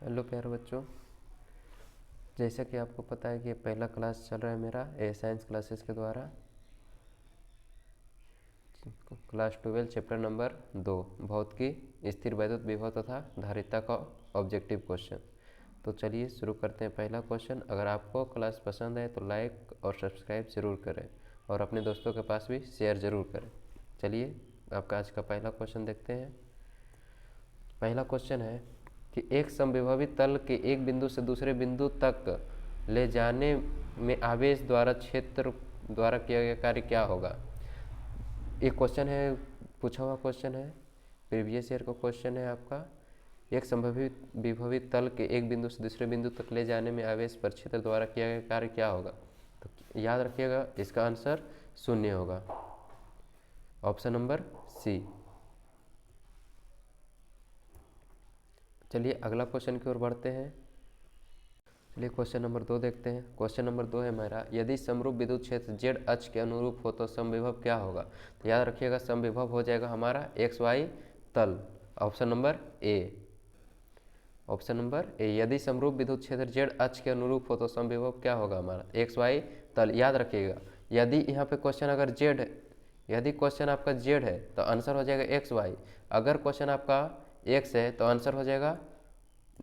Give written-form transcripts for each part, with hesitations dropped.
Hello प्यारे बच्चों, जैसा कि आपको पता है कि पहला क्लास चल रहा है मेरा साइंस क्लासेस के द्वारा। क्लास 12 चैप्टर नंबर 2 भौतिकी, स्थिर वैद्युत विभव तथा धारिता का ऑब्जेक्टिव क्वेश्चन। तो चलिए शुरू करते हैं। पहला क्वेश्चन, अगर आपको क्लास पसंद है तो लाइक और सब्सक्राइब जरूर करें और अपने दोस्तों के पास भी शेयर जरूर करें। चलिए आपका आज का पहला क्वेश्चन देखते हैं। पहला क्वेश्चन है कि एक समविभवी तल के एक बिंदु से दूसरे बिंदु तक ले जाने में आवेश द्वारा क्षेत्र द्वारा किया गया कार्य क्या होगा। एक क्वेश्चन है, पूछा हुआ क्वेश्चन है, प्रीवियस ईयर का क्वेश्चन है आपका। एक समविभवी तल के एक बिंदु से दूसरे बिंदु तक ले जाने में आवेश पर क्षेत्र द्वारा किया गया कार्य क्या होगा। तो याद रखिएगा, इसका आंसर 0 होगा, ऑप्शन नंबर सी। चलिए अगला क्वेश्चन की ओर बढ़ते हैं। चलिए क्वेश्चन नंबर 2 देखते हैं। क्वेश्चन नंबर 2 है मेरा, यदि समरूप विद्युत क्षेत्र जेड अक्ष के अनुरूप हो तो समविभव क्या होगा। तो याद रखिएगा, समविभव हो जाएगा हमारा एक्स वाई तल, ऑप्शन नंबर ए। ऑप्शन नंबर ए, यदि समरूप विद्युत क्षेत्र जेड अक्ष के अनुरूप हो तो समविभव क्या होगा हमारा, एक्स वाई तल। याद रखिएगा, यदि यहाँ पे क्वेश्चन अगर जेड है, यदि क्वेश्चन आपका जेड है तो आंसर हो जाएगा एक्स वाई। अगर क्वेश्चन आपका एक्स है तो आंसर हो जाएगा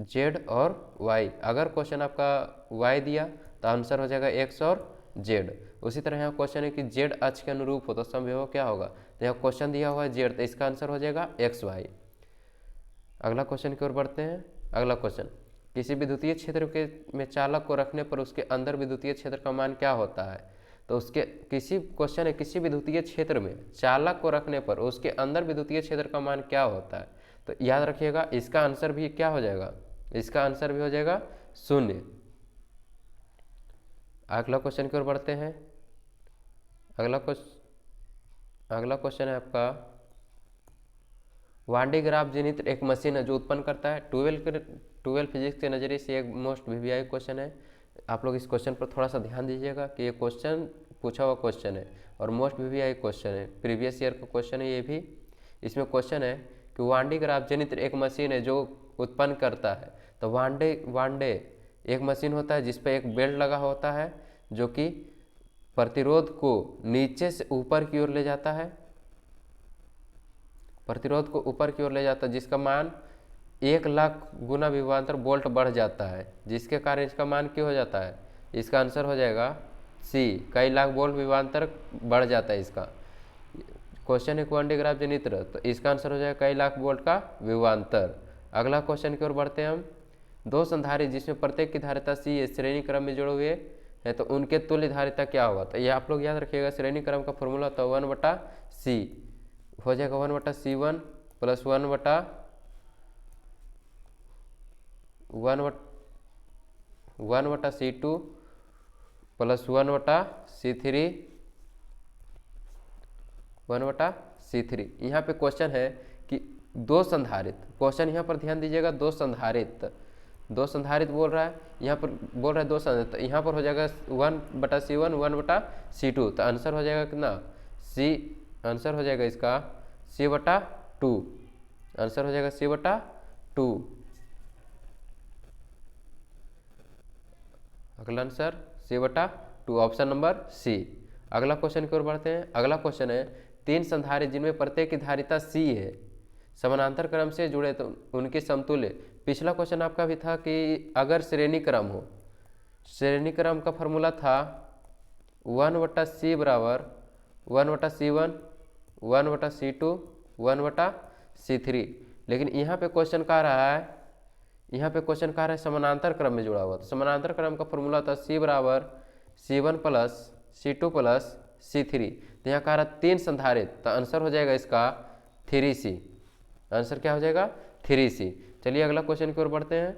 जेड और वाई। अगर क्वेश्चन आपका वाई दिया तो आंसर हो जाएगा एक्स और जेड। उसी तरह यहाँ क्वेश्चन है कि जेड अक्ष के अनुरूप हो तो समविभव क्या होगा। तो यहाँ क्वेश्चन दिया हुआ है जेड, तो इसका आंसर हो जाएगा एक्स वाई। अगला क्वेश्चन की ओर बढ़ते हैं। अगला क्वेश्चन, किसी विद्युतीय क्षेत्र के में चालक को रखने पर उसके अंदर विद्युतीय क्षेत्र का मान क्या होता है। तो उसके किसी क्वेश्चन है, किसी विद्युतीय क्षेत्र में चालक को रखने पर उसके अंदर विद्युतीय क्षेत्र का मान क्या होता है। तो याद रखिएगा, इसका आंसर भी क्या हो जाएगा, इसका आंसर भी हो जाएगा 0। अगला क्वेश्चन की ओर बढ़ते हैं। अगला क्वेश्चन है आपका, वान डे ग्राफ जनित्र एक मशीन है जो उत्पन्न करता है। 12 फिजिक्स के नज़रिए से एक मोस्ट वीवीआई क्वेश्चन है। आप लोग इस क्वेश्चन पर थोड़ा सा ध्यान दीजिएगा कि ये क्वेश्चन पूछा हुआ क्वेश्चन है और मोस्ट वीवीआई क्वेश्चन है, प्रीवियस ईयर का क्वेश्चन है ये भी। इसमें क्वेश्चन है कि वान डे ग्राफ जनित्र एक मशीन है जो उत्पन्न करता है। तो वान डे एक मशीन होता है जिस पर एक बेल्ट लगा होता है जो कि प्रतिरोध को नीचे से ऊपर की ओर ले जाता है, प्रतिरोध को ऊपर की ओर ले जाता है, जिसका मान 1,00,000 गुना विभवांतर वोल्ट बढ़ जाता है, जिसके कारण इसका मान क्या हो जाता है। इसका आंसर हो जाएगा सी, कई लाख वोल्ट विभवांतर बढ़ जाता है इसका। क्वेश्चन है क्वांटम ग्राफ जनित्र, तो इसका आंसर हो जाएगा कई लाख वोल्ट का विभवांतर। अगला क्वेश्चन की ओर बढ़ते हैं हम। दो संधारित्र जिसमें प्रत्येक की धारिता सी है श्रेणी क्रम में जुड़े हुए है तो उनके तुल्य धारिता क्या होगा। तो ये आप लोग याद रखिएगा, श्रेणी क्रम का फॉर्मूला होता है 1/c, हो जाएगा 1/c1 plus 1/c2 plus 1/c3। यहाँ पे क्वेश्चन है कि दो संधारित्र, क्वेश्चन यहाँ पर ध्यान दीजिएगा, दो संधारित्र बोल रहा है, यहाँ पर बोल रहा है दो संधारित्र, यहाँ पर हो जाएगा 1/c1 1/c2। तो आंसर हो जाएगा कितना, सी। आंसर हो जाएगा इसका c/2, आंसर हो जाएगा c/2। अगला answer c/2, option number C. अगला क्वेश्चन की ओर बढ़ते हैं। अगला क्वेश्चन है, तीन संधारित्र जिनमें प्रत्येक की धारिता सी है समानांतर क्रम से जुड़े तो उनके समतुल्य। पिछला क्वेश्चन आपका भी था कि अगर श्रेणी क्रम हो, श्रेणी क्रम का फॉर्मूला था 1/c बराबर 1/c1 1/c2 1/c3। लेकिन यहाँ पे क्वेश्चन कह रहा है, यहाँ पे क्वेश्चन कह रहा है समानांतर क्रम में जुड़ा हुआ। तो समानांतर क्रम का फॉर्मूला था c बराबर c1 plus c2 plus c3। तो यहाँ कह रहा है तीन संधारित्र, तो आंसर हो जाएगा इसका 3c। आंसर क्या हो जाएगा 3c। चलिए अगला क्वेश्चन की ओर बढ़ते हैं।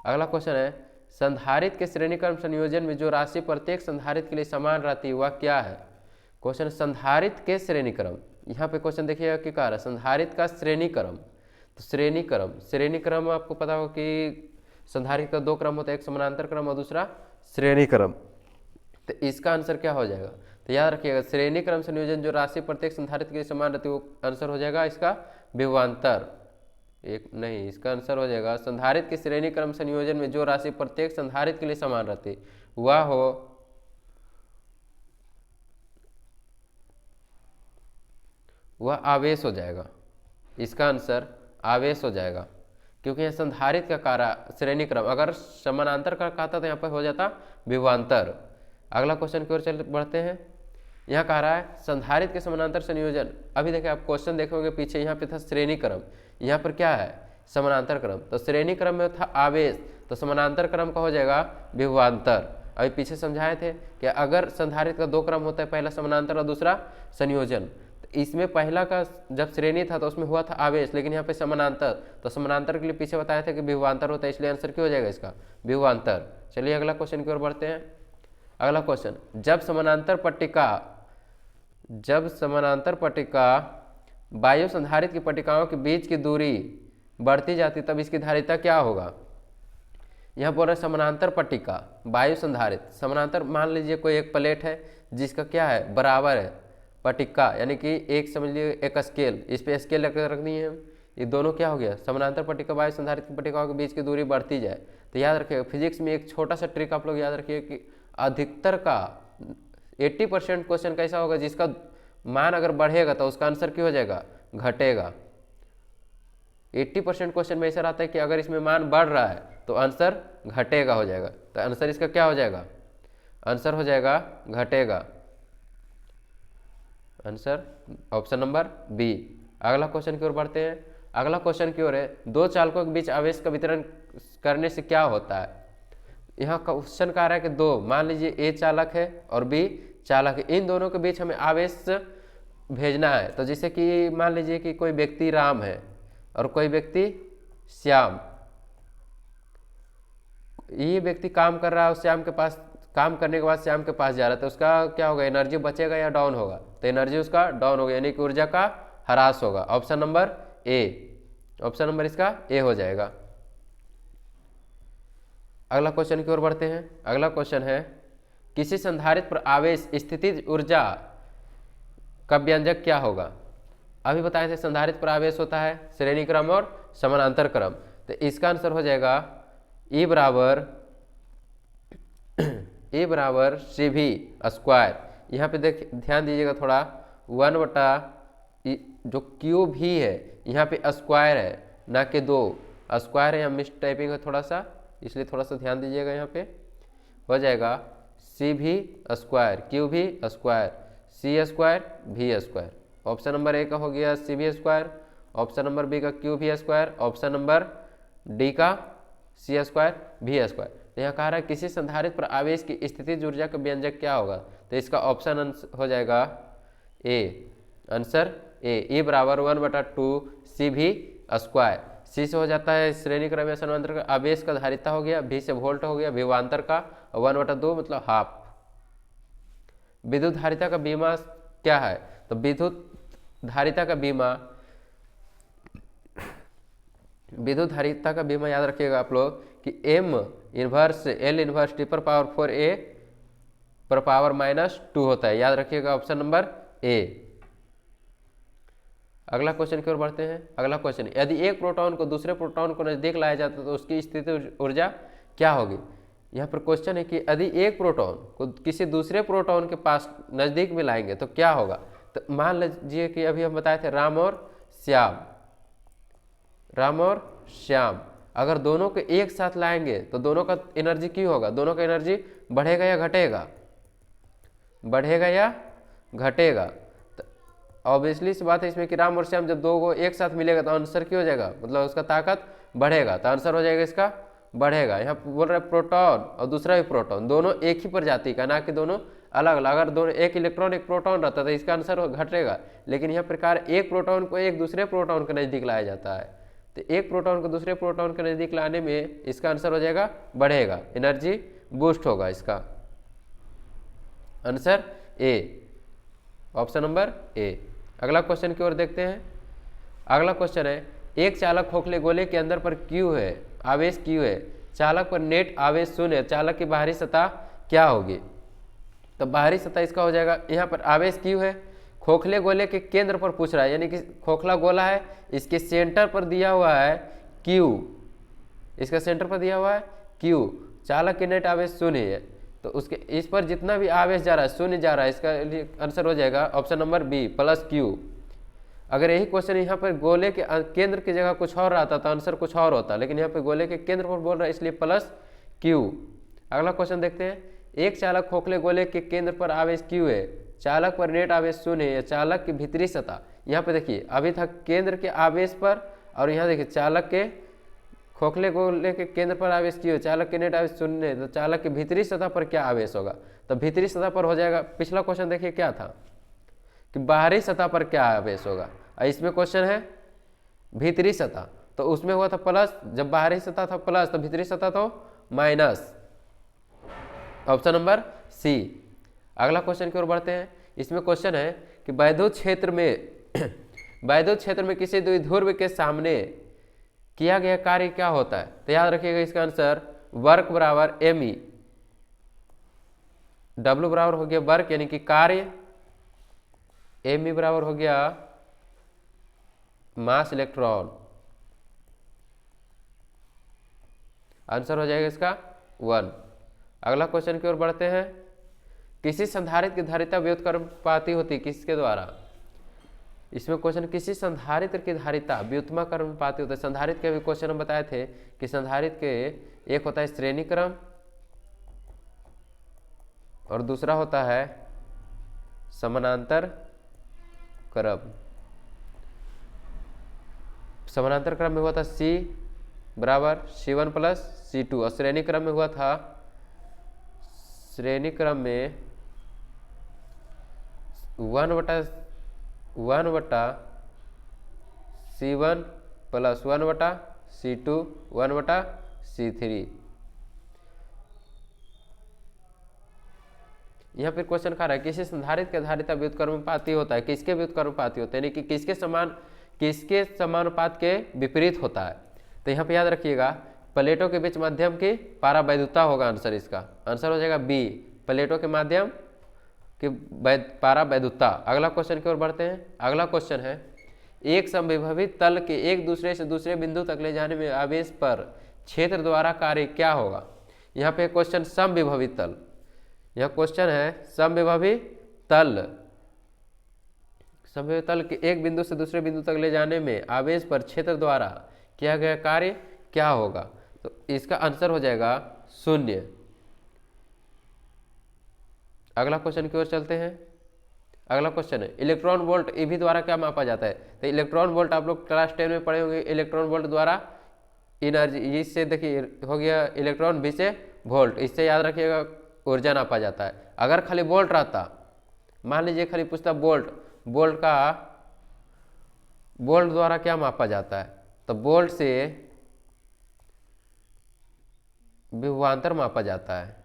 अगला क्वेश्चन है, संधारित्र के श्रेणी क्रम संयोजन में जो राशि प्रत्येक संधारित्र के लिए समान रहती है वह क्या है। क्वेश्चन संधारित्र के श्रेणी क्रम, यहाँ पे क्वेश्चन देखिएगा कि कह रहा है संधारित्र का श्रेणी क्रम। तो श्रेणी क्रम आपको पता होगा कि संधारित्र का दो क्रम होता है, एक समानांतर क्रम और दूसरा श्रेणी क्रम। तो इसका आंसर क्या हो जाएगा, तो याद रखिएगा श्रेणी क्रम संयोजन जो राशि प्रत्येक संधारित्र के लिए समान रहती है वो आंसर हो जाएगा इसका विभवांतर। एक नहीं, इसका आंसर हो जाएगा संधारित्र के श्रेणी क्रम संयोजन में जो राशि प्रत्येक संधारित्र के लिए समान रहती वह आवेश हो जाएगा। इसका आंसर आवेश हो जाएगा, क्योंकि यहाँ संधारित्र का कारा श्रेणी क्रम, अगर समानांतर का कहता तो यहाँ पर हो जाता विभवांतर। अगला क्वेश्चन की ओर चल बढ़ते हैं। यहाँ कह रहा है संधारित्र के समानांतर संयोजन। अभी देखिए आप क्वेश्चन देखोगे पीछे यहाँ पे था श्रेणी क्रम, यहाँ पर क्या है समानांतर क्रम। तो श्रेणी क्रम में था आवेश, तो समानांतर क्रम का हो जाएगा विभवांतर। अभी पीछे समझाए थे कि अगर संधारित्र का दो क्रम होता है, पहला समानांतर और दूसरा संयोजन। तो इसमें पहला का जब श्रेणी था तो उसमें हुआ था आवेश, लेकिन यहाँ पे समानांतर, तो समानांतर के लिए पीछे बताया था कि विभवांतर होता है, इसलिए आंसर क्या हो जाएगा इसका विभवांतर। चलिए अगला क्वेश्चन की ओर बढ़ते हैं। अगला क्वेश्चन, जब समानांतर पट्टिका वायु संधारित्र की पट्टिकाओं के बीच की दूरी बढ़ती जाती तब इसकी धारिता क्या होगा। यहाँ बोल रहे समानांतर पट्टिका वायु संधारित्र, समानांतर मान लीजिए कोई एक प्लेट है जिसका क्या है बराबर है पट्टिका, यानी कि एक समझ लीजिए एक स्केल, इस पे स्केल रख दिए हैं, ये दोनों क्या हो गया समानांतर पट्टिका वायु संधारित्र की पट्टिकाओं के बीच की दूरी बढ़ती जाए। तो याद रखिएगा फिजिक्स में एक छोटा सा ट्रिक आप लोग याद रखिए कि अधिकतर का 80% क्वेश्चन कैसा होगा जिसका मान अगर बढ़ेगा तो उसका आंसर क्या हो जाएगा घटेगा। 80% क्वेश्चन में ऐसा रहता है कि अगर इसमें मान बढ़ रहा है तो आंसर घटेगा हो जाएगा। तो आंसर इसका क्या हो जाएगा, आंसर हो जाएगा घटेगा। Answer option number B. अगला क्वेश्चन की ओर बढ़ते हैं। अगला क्वेश्चन की ओर है, दो चालकों के बीच आवेश का वितरण करने से क्या होता है। यहाँ क्वेश्चन कह रहा है कि दो, मान लीजिए ए चालक है और बी चालक है, इन दोनों के बीच हमें आवेश भेजना है। तो जैसे कि मान लीजिए कि कोई व्यक्ति राम है और कोई व्यक्ति श्याम, ये व्यक्ति काम कर रहा है, श्याम के पास काम करने के बाद श्याम के पास जा रहा है, तो उसका क्या होगा एनर्जी बचेगा या डाउन होगा। तो एनर्जी उसका डाउन होगा, यानी कि ऊर्जा का ह्रास होगा। ऑप्शन नंबर ए, ऑप्शन नंबर इसका ए हो जाएगा। अगला क्वेश्चन की ओर बढ़ते हैं। अगला क्वेश्चन है, किसी संधारित्र पर आवेश स्थितिज ऊर्जा का व्यंजक क्या होगा। अभी बताए थे संधारित्र पर आवेश होता है श्रेणी क्रम और समानांतर क्रम, तो इसका आंसर हो जाएगा E बराबर CV स्क्वायर। यहाँ पे ध्यान दीजिएगा थोड़ा, 1 बटा जो क्यू भी है यहाँ पे स्क्वायर है ना कि 2 स्क्वायर है, यहाँ मिस टाइपिंग है थोड़ा सा, इसलिए थोड़ा सा ध्यान दीजिएगा। यहाँ पे हो जाएगा CV square, QV square, C square, V square. Option number A का हो गया CV square, option number B का QV square, option number D का C स्क्वायर, V स्क्वायर। तो यहाँ कह रहा है किसी संधारित्र पर आवेश की स्थितिज ऊर्जा का व्यंजक क्या होगा, तो इसका ऑप्शन हो जाएगा ए, आंसर ए। E बराबर 1/2 CV स्क्वायर। C से हो जाता है श्रेणी क्रम या समानांतर का आवेश का धारिता हो गया, V से वोल्ट हो गया विभवांतर का, 1/2 मतलब हाफ। विद्युत धारिता का बीमा क्या है, तो विद्युत धारिता का बीमा याद रखिएगा आप लोग कि M inverse L inverse T पर पावर 4 A पर पावर -2 होता है, याद रखिएगा ऑप्शन नंबर ए। अगला क्वेश्चन की ओर बढ़ते हैं। अगला क्वेश्चन, यदि एक प्रोटॉन को दूसरे प्रोटॉन को नजदीक लाया जाता तो उसकी स्थितिज ऊर्जा क्या होगी। यहाँ पर क्वेश्चन है कि यदि एक प्रोटॉन को किसी दूसरे प्रोटॉन के पास नजदीक में लाएंगे तो क्या होगा। तो मान लीजिए कि अभी हम बताए थे राम और श्याम, अगर दोनों को एक साथ लाएंगे तो दोनों का एनर्जी क्यों होगा, दोनों का एनर्जी बढ़ेगा या घटेगा, बढ़ेगा या घटेगा। तो ऑब्वियसली सी बात है इसमें कि राम और श्याम जब दो को एक साथ मिलेगा तो आंसर क्यों हो जाएगा, मतलब उसका ताकत बढ़ेगा, तो आंसर हो जाएगा इसका बढ़ेगा। यहाँ बोल रहे प्रोटॉन और दूसरा भी प्रोटॉन, दोनों एक ही प्रजाति का, ना कि दोनों अलग अलग। अगर दोनों एक इलेक्ट्रॉन एक प्रोटॉन रहता तो इसका आंसर घटेगा, लेकिन यह प्रकार एक प्रोटॉन को एक दूसरे प्रोटॉन के नजदीक लाया जाता है, तो एक प्रोटॉन को दूसरे प्रोटॉन के नजदीक लाने में इसका आंसर हो जाएगा बढ़ेगा, एनर्जी बूस्ट होगा। इसका आंसर ए, ऑप्शन नंबर ए। अगला क्वेश्चन की ओर देखते हैं। अगला क्वेश्चन है, एक चालक खोखले गोले के अंदर पर Q है, आवेश Q है, चालक पर नेट आवेश 0 है, चालक की बाहरी सतह क्या होगी। तो बाहरी सतह इसका हो जाएगा, यहाँ पर आवेश Q है, खोखले गोले के केंद्र पर पूछ रहा है, यानी कि खोखला गोला है, इसके सेंटर पर दिया हुआ है Q, इसका सेंटर पर दिया हुआ है Q, चालक के नेट आवेश शून्य है, तो उसके इस पर जितना भी आवेश जा रहा है शून्य जा रहा है, इसका आंसर हो जाएगा option number B plus Q। अगर यही क्वेश्चन यहाँ पर गोले के केंद्र की जगह कुछ और आता तो आंसर कुछ और होता, लेकिन यहाँ पे गोले के केंद्र पर बोल रहा है इसलिए प्लस Q। अगला क्वेश्चन देखते हैं, एक चालक खोखले गोले के केंद्र पर आवेश Q है, चालक पर नेट आवेश शून्य है, चालक की भीतरी सतह, यहाँ पे देखिए अभी था केंद्र के आवेश पर, और यहाँ देखिए चालक के खोखले गोले के केंद्र पर आवेश Q है, चालक के नेट आवेश शून्य है, तो चालक की भीतरी सतह पर क्या आवेश होगा, तो भीतरी सतह पर हो जाएगा, पिछला क्वेश्चन देखिए क्या था कि बाहरी सतह पर क्या आवेश होगा, इसमें क्वेश्चन है भीतरी सतह, तो उसमें हुआ था प्लस, जब बाहरी सतह था प्लस तो भीतरी सतह तो माइनस, ऑप्शन नंबर सी। अगला क्वेश्चन की ओर बढ़ते हैं, इसमें क्वेश्चन है कि वैद्युत क्षेत्र में वैद्युत क्षेत्र में किसी द्विध्रुव के सामने किया गया कार्य क्या होता है, तो याद रखिएगा इसका आंसर वर्क बराबर ME, W बराबर हो गया वर्क यानी कि कार्य, ME बराबर हो गया मास इलेक्ट्रॉन, आंसर हो जाएगा इसका 1। अगला क्वेश्चन की ओर बढ़ते हैं, किसी संधारित्र की धारिता व्युत्क्रमानुपाती होती है किसके द्वारा, इसमें क्वेश्चन किसी संधारित्र की धारिता व्युत्क्रमानुपाती होता है। संधारित्र के भी क्वेश्चन हम बताए थे कि संधारित्र के एक होता है श्रेणी क्रम और दूसरा होता है समानांतर क्रम। समानांतर क्रम में हुआ था C बराबर C1 प्लस C2 और श्रेणी क्रम में हुआ था, श्रेणी क्रम में 1/C1 प्लस 1/C2 1/C3। यहाँ फिर क्वेश्चन खा रहा है किसी संधारित्र के धारिता व्युत्क्रमानुपाती होता है, किसके व्युत्क्रमानुपाती होता है, यानी कि किसके समानुपात के विपरीत होता है। तो यहाँ पे याद रखिएगा प्लेटों के बीच माध्यम की पारावैद्युता होगा आंसर, इसका आंसर हो जाएगा बी प्लेटों के माध्यम की पारावैद्युता। अगला क्वेश्चन की ओर बढ़ते हैं, अगला क्वेश्चन है एक समविभवी तल के एक दूसरे से दूसरे बिंदु तक ले जाने में आवेश पर क्षेत्र द्वारा कार्य क्या होगा। यहाँ पे क्वेश्चन समविभवी तल, यह क्वेश्चन है समविभवी तल, समविभवी तल के एक बिंदु से दूसरे बिंदु तक ले जाने में आवेश पर क्षेत्र द्वारा किया गया कार्य क्या होगा, तो इसका आंसर हो जाएगा 0। अगला क्वेश्चन की ओर चलते हैं, अगला क्वेश्चन है इलेक्ट्रॉन वोल्ट ईवी द्वारा क्या मापा जाता है। तो इलेक्ट्रॉन वोल्ट आप लोग क्लास 10 में पढ़े होंगे, इलेक्ट्रॉन वोल्ट द्वारा एनर्जी, इससे देखिए हो गया इलेक्ट्रॉन भी से वोल्ट, इससे याद रखिएगा ऊर्जा नापा जाता है। अगर खाली वोल्ट रहता, मान लीजिए खाली पूछता वोल्ट का वोल्ट द्वारा क्या मापा जाता है, तो वोल्ट से विभवांतर मापा जाता है,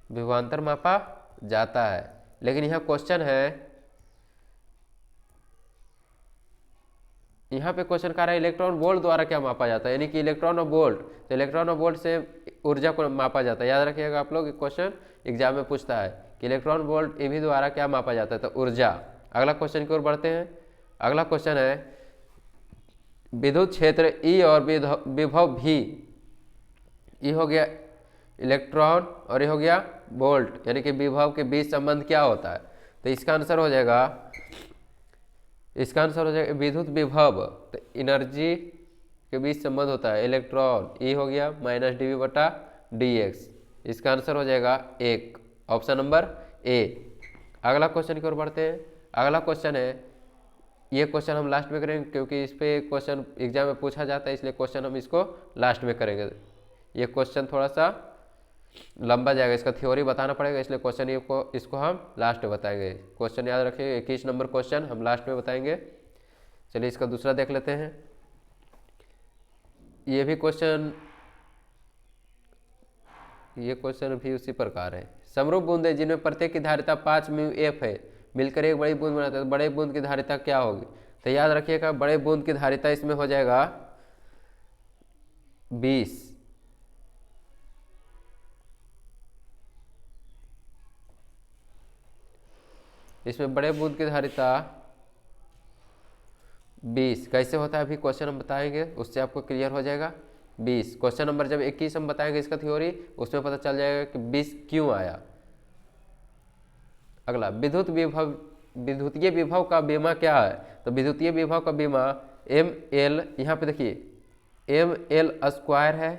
विभवांतर मापा जाता है। लेकिन यह क्वेश्चन है, यहाँ पे क्वेश्चन कर रहा है इलेक्ट्रॉन वोल्ट द्वारा क्या मापा जाता है, यानी कि इलेक्ट्रॉन और वोल्ट, तो इलेक्ट्रॉन और वोल्ट से ऊर्जा को मापा जाता है। याद रखिएगा आप लोग, क्वेश्चन एग्जाम में पूछता है कि इलेक्ट्रॉन वोल्ट ईवी द्वारा क्या मापा जाता है, तो ऊर्जा। अगला क्वेश्चन की ओर बढ़ते हैं, अगला क्वेश्चन है विद्युत क्षेत्र E और विभव V, E हो गया इलेक्ट्रॉन और ये हो गया वोल्ट, यानी कि विभव के बीच संबंध क्या होता है, तो इसका आंसर हो जाएगा, इसका आंसर हो जाएगा विद्युत विभव, तो एनर्जी के बीच संबंध होता है इलेक्ट्रॉन, E हो गया -dV/dx, इसका आंसर हो जाएगा 1, ऑप्शन नंबर ए। अगला क्वेश्चन की ओर बढ़ते हैं, अगला क्वेश्चन है, ये क्वेश्चन हम लास्ट में करेंगे क्योंकि इस पे क्वेश्चन एग्जाम में पूछा जाता है, इसलिए क्वेश्चन हम इसको लास्ट में करेंगे। ये क्वेश्चन थोड़ा सा लंबा जाएगा, इसका थ्योरी बताना पड़ेगा, इसलिए क्वेश्चन इसको हम लास्ट में बताएंगे। क्वेश्चन याद रखिए 21 नंबर क्वेश्चन हम लास्ट में बताएंगे। चलिए इसका दूसरा देख लेते हैं, ये क्वेश्चन भी उसी प्रकार है। समरूप बूंदे जिनमें प्रत्येक की धारिता 5 μF है मिलकर एक बड़ी बूंद बनाते हैं, तो बड़े बूंद की धारिता क्या होगी, तो याद रखिएगा बड़े बूंद की धारिता इसमें हो जाएगा 20, इसमें बड़े बूंद की धारिता 20। कैसे होता है अभी क्वेश्चन हम बताएंगे, उससे आपको क्लियर हो जाएगा। 20 क्वेश्चन नंबर जब 21 हम बताएंगे इसका थ्योरी, उसमें पता चल जाएगा कि 20 क्यों आया। अगला विद्युतीय विभव का बीमा क्या है? तो विद्युतीय विभव का बीमा ml, यहाँ पे देखिए ml² है,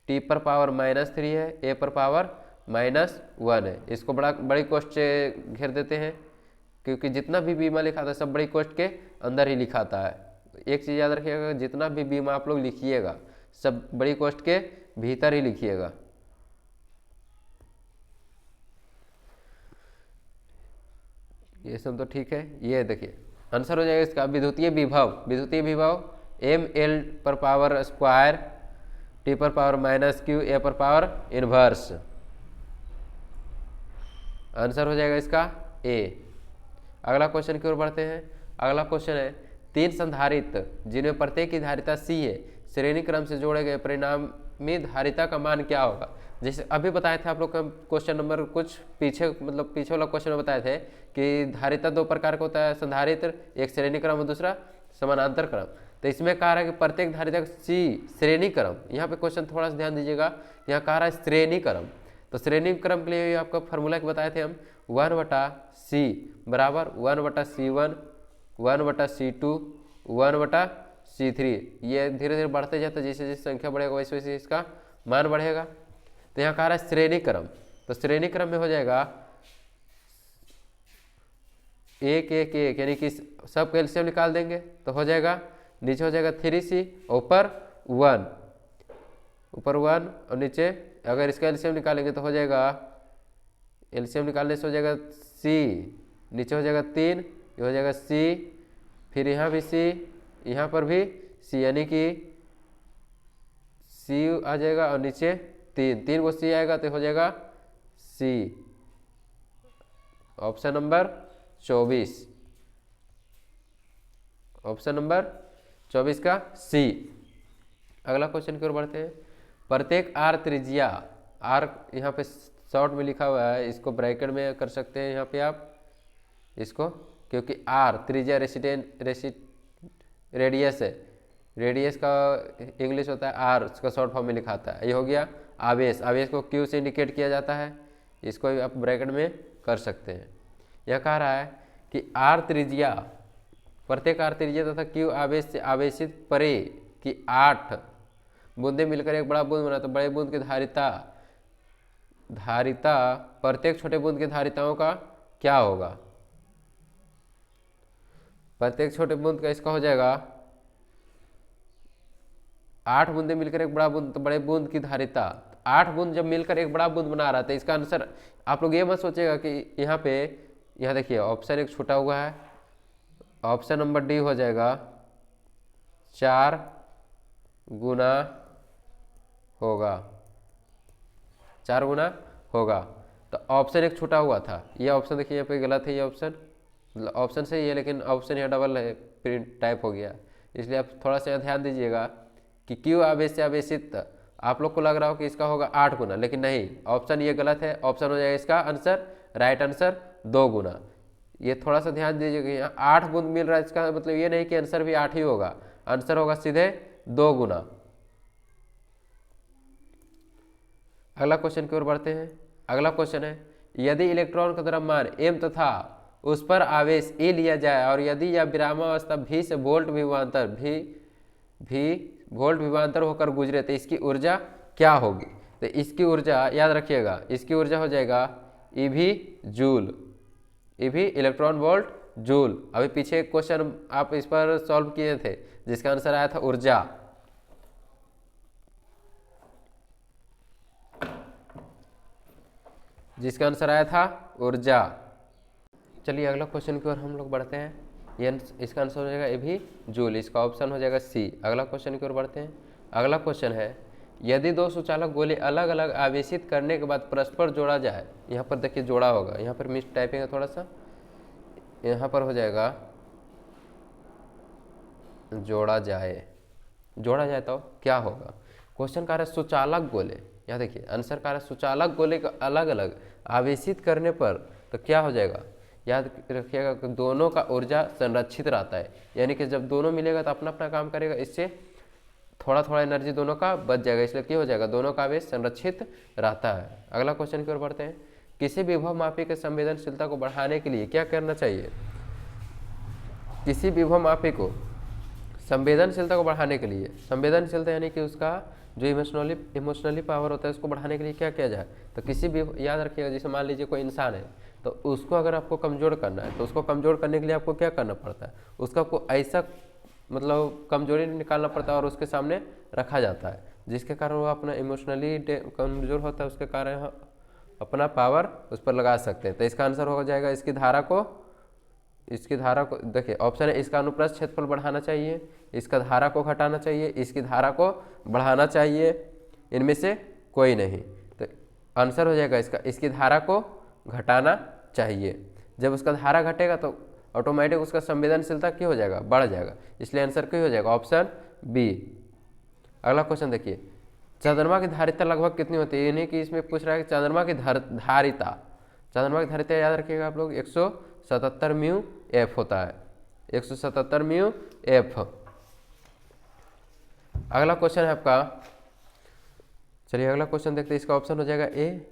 t पर पावर -3 है, a पर पावर -1 है। इसको बड़ी कोष्ठ से घेर देते हैं, क्योंकि जितना भी बीमा लिखा था सब बड़ी कोष्ठ के अंदर ही लिखा था। एक चीज़ याद रखिएगा, जितना भी बीमा आप लोग लिखिएगा सब बड़ी कोष्ठ के भीतर ही लिखिएगा। ये सब तो ठीक है। ये देखिए आंसर हो जाएगा इसका विद्युतीय विभव ml पर पावर स्क्वायर, t पर पावर -q, a पर पावर इनवर्स। आंसर हो जाएगा इसका A। अगला क्वेश्चन की ओर बढ़ते हैं। अगला क्वेश्चन है 3 संधारित्र जिनमें प्रत्येक की धारिता C है, श्रेणी क्रम से जोड़े गए परिणामी धारिता का मान क्या होगा? जैसे अभी बताए थे आप लोग का क्वेश्चन नंबर कुछ पीछे वाला क्वेश्चन में बताए थे कि धारिता 2 प्रकार का होता है संधारित्र, एक श्रेणी क्रम और दूसरा समानांतर क्रम। तो इसमें कहा रहा है कि प्रत्येक धारिता C श्रेणी क्रम, यहाँ पे क्वेश्चन थोड़ा सा ध्यान दीजिएगा, यहाँ कहा रहा है श्रेणी क्रम। तो श्रेणी क्रम के लिए आपका फॉर्मूला बताए थे हम 1/C बराबर 1/C1, 1/C2, 1/C3। ये धीरे धीरे बढ़ते जाता है, जैसे जैसे संख्या बढ़ेगा वैसे वैसे इसका मान बढ़ेगा। तो यहाँ कहा रहा है श्रेणी क्रम, तो श्रेणी क्रम में हो जाएगा 1 1 1, यानी कि सब कैल्शियम निकाल देंगे तो हो जाएगा, नीचे हो जाएगा 3C, ऊपर 1 और नीचे अगर इसका एलसीएम निकालेंगे तो हो जाएगा, एलसीएम निकालने से हो जाएगा C, नीचे हो जाएगा 3, ये हो जाएगा C, फिर यहाँ भी C, यहाँ पर भी C, यानी कि C आ जाएगा और नीचे 3 को C आएगा तो हो जाएगा C। Option number 24, option number 24 का C। अगला क्वेश्चन की ओर बढ़ते हैं। प्रत्येक R त्रिज्या, R यहाँ पे शॉर्ट में लिखा हुआ है, इसको ब्रैकेट में कर सकते हैं यहाँ पे आप इसको, क्योंकि R त्रिज्या रेडियस है, रेडियस का इंग्लिश होता है R, उसका शॉर्ट फॉर्म में लिखा आता है। ये हो गया आवेश, आवेश को Q से इंडिकेट किया जाता है, इसको आप ब्रैकेट में कर सकते हैं। यह कह रहा है कि R त्रिज्या, प्रत्येक R त्रिज्या तथा Q आवेश से आवेशित परे की 8 बूंदे मिलकर एक बड़ा बूंद बना, तो बड़े बूंद की धारिता प्रत्येक छोटे बूंद की धारिताओं का क्या होगा? प्रत्येक छोटे बूंद का इसका हो जाएगा 8 बूंदे मिलकर एक बड़ा बूंद, तो बड़े बूंद की धारिता 8 बूंद जब मिलकर एक बड़ा बूंद बना रहा था, इसका आंसर आप लोग ये मत सोचेगा कि यहाँ देखिए ऑप्शन एक छूटा हुआ है, ऑप्शन नंबर डी हो जाएगा 4 गुना होगा, 4 गुना होगा। तो ऑप्शन एक छूटा हुआ था, ये ऑप्शन देखिए यहाँ पे गलत है, ये ऑप्शन सही है लेकिन ऑप्शन यहाँ डबल है, प्रिंट टाइप हो गया, इसलिए आप थोड़ा सा ध्यान दीजिएगा कि क्यों आवेश से आवेशित, आप लोग को लग रहा हो कि इसका होगा 8 गुना, लेकिन नहीं, ऑप्शन ये गलत है। ऑप्शन हो जाएगा इसका आंसर, राइट आंसर 2 गुना। ये थोड़ा सा ध्यान दीजिएगा, यहाँ 8 बूंद मिल रहा है, इसका मतलब ये नहीं कि आंसर भी 8 ही होगा, आंसर होगा सीधे 2 गुना। अगला क्वेश्चन की ओर बढ़ते हैं। अगला क्वेश्चन है, यदि इलेक्ट्रॉन का द्रव्यमान m तथा उस पर आवेश E लिया जाए और यदि यह विरामावस्था V से वोल्ट विभवांतर होकर गुजरे तो इसकी ऊर्जा क्या होगी? तो इसकी ऊर्जा याद रखिएगा, इसकी ऊर्जा हो जाएगा EV joule, EV electron volt joule. अभी पीछे एक क्वेश्चन आप इस पर सॉल्व किए थे जिसका आंसर आया था ऊर्जा। जिसका आंसर आया था ऊर्जा। चलिए अगला क्वेश्चन की ओर हम लोग बढ़ते हैं। ये इसका आंसर हो जाएगा ए भी जूल, इसका ऑप्शन हो जाएगा सी। अगला क्वेश्चन की ओर बढ़ते हैं। अगला क्वेश्चन है, यदि 2 सुचालक गोले अलग अलग आवेशित करने के बाद परस्पर जोड़ा जाए, यहाँ पर देखिए जोड़ा होगा, यहाँ पर मिस टाइपिंग है थोड़ा सा, यहाँ पर हो जाएगा जोड़ा जाए तो क्या होगा? क्वेश्चन कह रहा है सुचालक गोले, यहाँ देखिए आंसर कह रहा है सुचालक गोले को अलग अलग आवेशित करने पर तो क्या हो जाएगा? याद रखिएगा कि दोनों का ऊर्जा संरक्षित रहता है, यानी कि जब दोनों मिलेगा तो अपना अपना काम करेगा, इससे थोड़ा थोड़ा एनर्जी दोनों का बच जाएगा, इसलिए क्या हो जाएगा, दोनों का आवेश संरक्षित रहता है। अगला क्वेश्चन की ओर बढ़ते हैं। किसी विभव मापी के संवेदनशीलता को बढ़ाने के लिए क्या करना चाहिए? किसी विभव मापी को संवेदनशीलता को बढ़ाने के लिए, संवेदनशीलता यानी कि उसका जो इमोशनली पावर होता है उसको बढ़ाने के लिए क्या किया जाए? तो किसी भी, याद रखिएगा, जैसे मान लीजिए कोई इंसान है तो उसको अगर आपको कमज़ोर करना है तो उसको कमज़ोर करने के लिए आपको क्या करना पड़ता है? उसका को ऐसा मतलब कमजोरी निकालना पड़ता है और उसके सामने रखा जाता है, जिसके कारण वो अपना इमोशनली कमज़ोर होता है, उसके कारण अपना पावर उस पर लगा सकते हैं। तो इसका आंसर हो जाएगा इसकी धारा को देखिए, ऑप्शन है इसका अनुप्रस्थ क्षेत्रफल बढ़ाना चाहिए, इसका धारा को घटाना चाहिए, इसकी धारा को बढ़ाना चाहिए, इनमें से कोई नहीं। तो आंसर हो जाएगा इसकी धारा को घटाना चाहिए। जब उसका धारा घटेगा तो ऑटोमेटिक उसका संवेदनशीलता क्या हो जाएगा, बढ़ जाएगा, इसलिए आंसर क्या हो जाएगा, ऑप्शन बी। अगला क्वेश्चन देखिए, चंद्रमा की धारिता लगभग कितनी होती है? यानी कि इसमें पूछ रहा है कि चंद्रमा की चंद्रमा की धारिता याद रखिएगा आप लोग 177 म्यू एफ होता है, 177 म्यू एफ। अगला क्वेश्चन है आपका, चलिए अगला क्वेश्चन देखते हैं, इसका ऑप्शन हो जाएगा ए।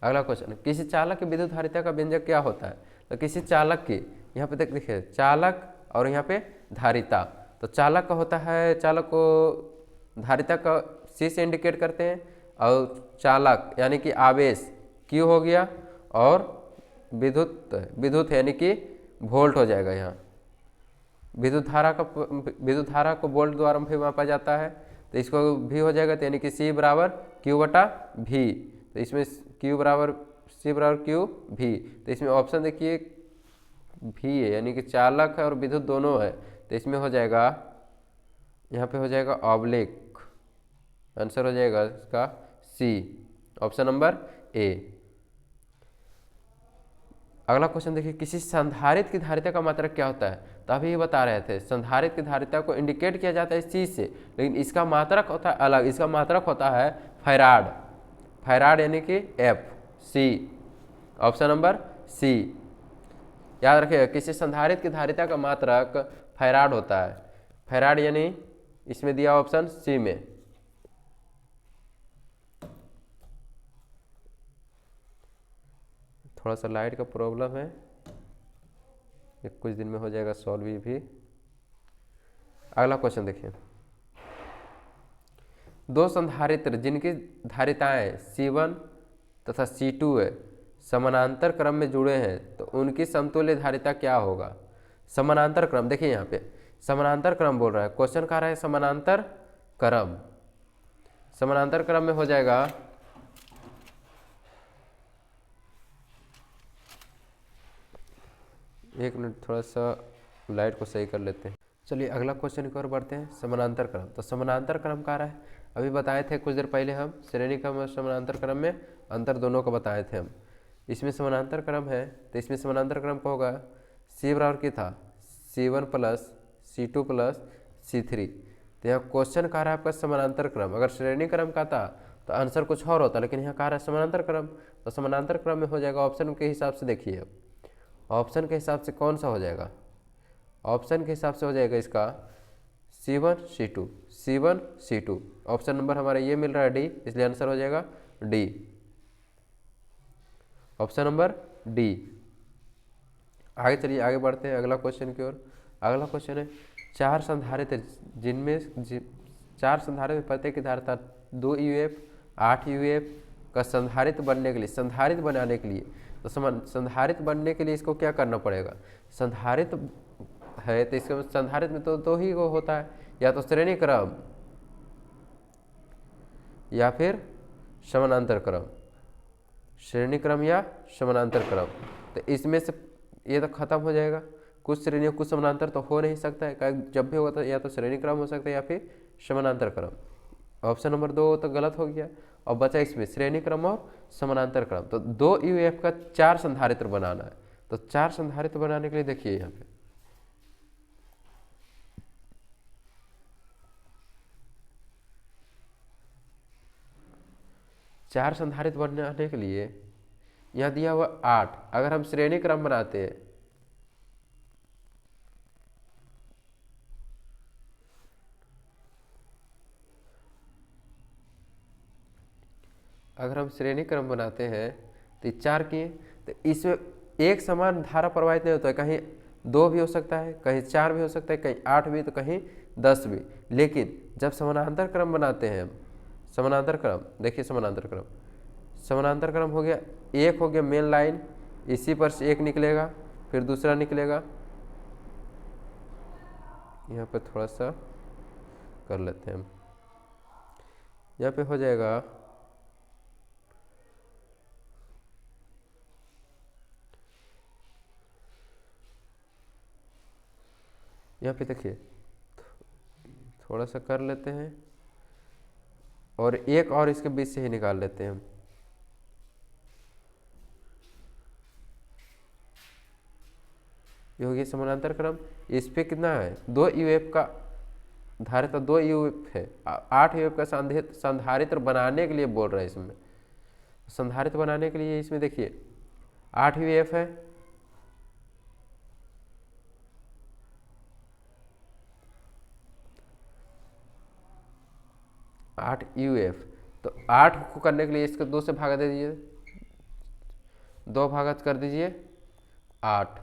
अगला क्वेश्चन, किसी चालक की विद्युत धारिता का व्यंजक क्या होता है? तो किसी चालक की, यहाँ पे देखिए चालक और यहाँ पे धारिता, तो चालक का होता है, चालक को धारिता का सी से इंडिकेट करते हैं, और चालक यानी कि आवेश क्यू हो गया, और विद्युत यानी कि वोल्ट हो जाएगा। यहाँ विद्युत धारा को वोल्ट द्वारा भी मापा जाता है, तो इसको भी हो जाएगा, तो यानी कि सी बराबर क्यू बटा भी, तो इसमें सी बराबर क्यू भी, तो इसमें ऑप्शन देखिए भी है, यानी कि चालक है और विद्युत दोनों है, तो इसमें हो जाएगा, यहाँ पे हो जाएगा ऑब्लिक, आंसर हो जाएगा इसका सी, ऑप्शन नंबर ए। अगला क्वेश्चन देखिए, किसी संधारित्र की धारिता का मात्रक क्या होता है? तो अभी ये बता रहे थे, संधारित्र की धारिता को इंडिकेट किया जाता है इस चीज़ से, लेकिन इसका मात्रक होता है अलग, इसका मात्रक होता है फैराड यानी कि एफ, सी, ऑप्शन नंबर सी। याद रखिएगा, किसी संधारित्र की धारिता का मात्रक फैराड होता है, फैराड यानी इसमें दिया ऑप्शन सी में। थोड़ा सा लाइट का प्रॉब्लम है, ये कुछ दिन में हो जाएगा सॉल्व भी। अगला क्वेश्चन देखिए, दो संधारित्र जिनकी धारिताएं C1 तथा C2 है, समानांतर क्रम में जुड़े हैं, तो उनकी समतुल्य धारिता क्या होगा? समानांतर क्रम, देखिए यहाँ पे समानांतर क्रम बोल रहा है, क्वेश्चन कह रहा है समानांतर क्रम में हो जाएगा, एक मिनट थोड़ा सा लाइट को सही कर लेते हैं। चलिए अगला क्वेश्चन की ओर बढ़ते हैं, समानांतर क्रम। तो समानांतर क्रम कह रहा है, अभी बताए थे कुछ देर पहले हम श्रेणी क्रम और समानांतर क्रम में अंतर दोनों को बताए थे हम। इसमें समानांतर क्रम है, तो इसमें समानांतर क्रम का होगा सी बराबर क्या था, C1 plus C2 plus C3। तो यहाँ क्वेश्चन कह रहा है आपका समानांतर क्रम, अगर श्रेणी क्रम का था तो आंसर कुछ और होता, लेकिन यहाँ कह रहा है समानांतर क्रम, तो समानांतर क्रम में हो जाएगा ऑप्शन के हिसाब से। देखिए ऑप्शन के हिसाब से कौन सा हो जाएगा, ऑप्शन के हिसाब से हो जाएगा इसका C1 C2, ऑप्शन नंबर हमारा ये मिल रहा है डी, इसलिए आंसर हो जाएगा डी, ऑप्शन नंबर डी। आगे चलिए आगे बढ़ते हैं अगला क्वेश्चन की ओर। अगला क्वेश्चन है, चार संधारित्र प्रत्येक की धारिता 2 UF 8 UF का संधारित्र बनाने के लिए तो संधारित्र बनने के लिए इसको क्या करना पड़ेगा? संधारित्र है तो इसके संधारित्र में तो दो ही को होता है, या तो श्रेणी क्रम या फिर समानांतर क्रम, श्रेणी क्रम या समानांतर क्रम। तो इसमें से ये तो खत्म हो जाएगा, कुछ श्रेणी कुछ समानांतर तो हो नहीं सकता है, जब भी होगा तो या तो श्रेणी क्रम हो सकता है या फिर समानांतर क्रम। ऑप्शन नंबर 2 तो गलत हो गया, और बचा इसमें श्रेणी क्रम और समानांतर क्रम। तो 2 UF का 4 संधारित्र बनाना है, तो 4 संधारित्र बनाने के लिए देखिए यहाँ पे 4 संधारित्र बनाने के लिए यहाँ दिया हुआ 8, अगर हम श्रेणी क्रम बनाते हैं, अगर हम श्रेणी क्रम बनाते हैं तो 4 किए, तो इसमें एक समान धारा प्रवाहित नहीं होता है, कहीं 2 भी हो सकता है, कहीं 4 भी हो सकता है, कहीं 8 भी, तो कहीं 10 भी। लेकिन जब समानांतर क्रम बनाते हैं हम, समानांतर क्रम देखिए, समानांतर क्रम हो गया, एक हो गया मेन लाइन, इसी पर से एक निकलेगा, फिर दूसरा निकलेगा। यहाँ पे थोड़ा सा कर लेते हैं हम, यहाँ पे हो जाएगा यहाँ पे देखिए, थोड़ा सा कर लेते हैं और एक और इसके बीच से ही निकाल लेते हैं हम। ये हो गया समानांतर क्रम। इस पे कितना है, 2 यूएफ का धारिता, 2 यूएफ है, 8 यूएफ का संधारित्र बनाने के लिए बोल रहे हैं इसमें। संधारित्र बनाने के लिए इसमें देखिए 8 यूएफ है, आठ यूएफ, तो 8 को करने के लिए इसको 2 से भागा दे दीजिए, 2 भागत कर दीजिए 8,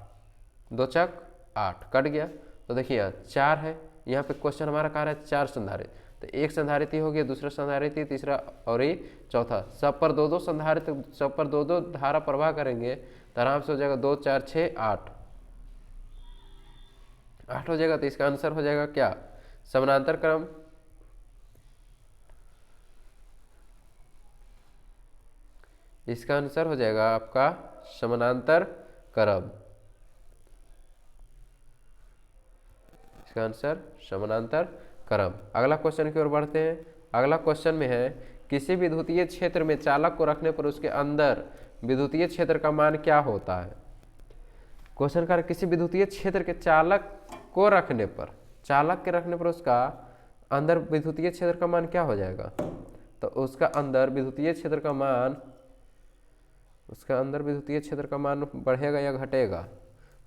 2 चक 8, कट गया। तो देखिए यहाँ 4 है, यहाँ पे क्वेश्चन हमारा कह रहा है 4 संधारित्र, तो एक संधारित्र हो गया, दूसरा संधारित्र, तीसरा और ये चौथा, सब पर 2-2 संधारित्र, सब पर 2-2 धारा प्रवाह करेंगे तो आराम से हो जाएगा 2 4 6 8, 8 हो जाएगा। तो इसका आंसर हो जाएगा क्या, समानांतर क्रम। इसका आंसर हो जाएगा आपका समानांतर क्रम। इसका आंसर समानांतर क्रम। अगला क्वेश्चन की ओर बढ़ते हैं। अगला क्वेश्चन में है, किसी विद्युतीय क्षेत्र में चालक को रखने पर उसके अंदर विद्युतीय क्षेत्र का मान क्या होता है। क्वेश्चन का किसी विद्युतीय क्षेत्र के चालक को रखने पर, चालक के रखने पर उसका अंदर विद्युतीय क्षेत्र का मान क्या हो जाएगा। तो उसका अंदर विद्युतीय क्षेत्र का मान, उसका अंदर विद्युतीय क्षेत्र का मान बढ़ेगा या घटेगा।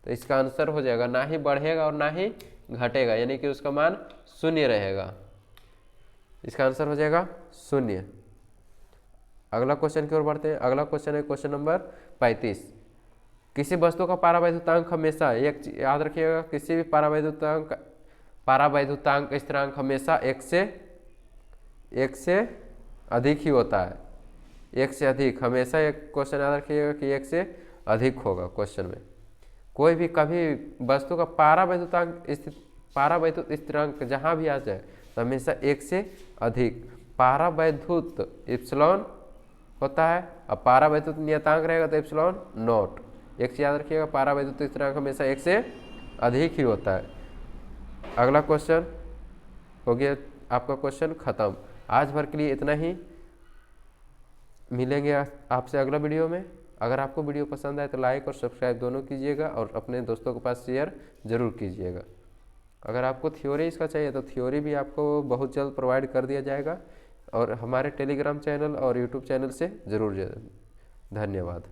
तो इसका आंसर हो जाएगा ना ही बढ़ेगा और ना ही घटेगा, यानी कि उसका मान 0 रहेगा। इसका आंसर हो जाएगा 0। अगला क्वेश्चन की ओर बढ़ते हैं। अगला क्वेश्चन है क्वेश्चन नंबर 35। किसी वस्तु का पारावैद्युतांक हमेशा एक, याद रखिएगा, किसी भी पारावैद्युतांक स्थिरांक हमेशा एक से अधिक ही होता है। एक से अधिक हमेशा, एक क्वेश्चन याद रखिएगा कि एक से अधिक होगा क्वेश्चन में। कोई भी कभी वस्तु का पारावैद्युत स्थिरांक जहाँ भी आ जाए तो हमेशा एक से अधिक। पारावैद्युत इप्सिलॉन होता है और पारावैद्युत नियतांक रहेगा तो इप्सिलॉन नॉट। एक से याद रखिएगा, पारावैद्युत स्थिरांक हमेशा एक से अधिक ही होता है। अगला क्वेश्चन हो गया आपका क्वेश्चन खत्म। आज भर के लिए इतना ही, मिलेंगे आपसे अगला वीडियो में। अगर आपको वीडियो पसंद आए तो लाइक और सब्सक्राइब दोनों कीजिएगा और अपने दोस्तों के पास शेयर जरूर कीजिएगा। अगर आपको थ्योरी इसका चाहिए तो थ्योरी भी आपको बहुत जल्द प्रोवाइड कर दिया जाएगा, और हमारे टेलीग्राम चैनल और यूट्यूब चैनल से ज़रूर। धन्यवाद।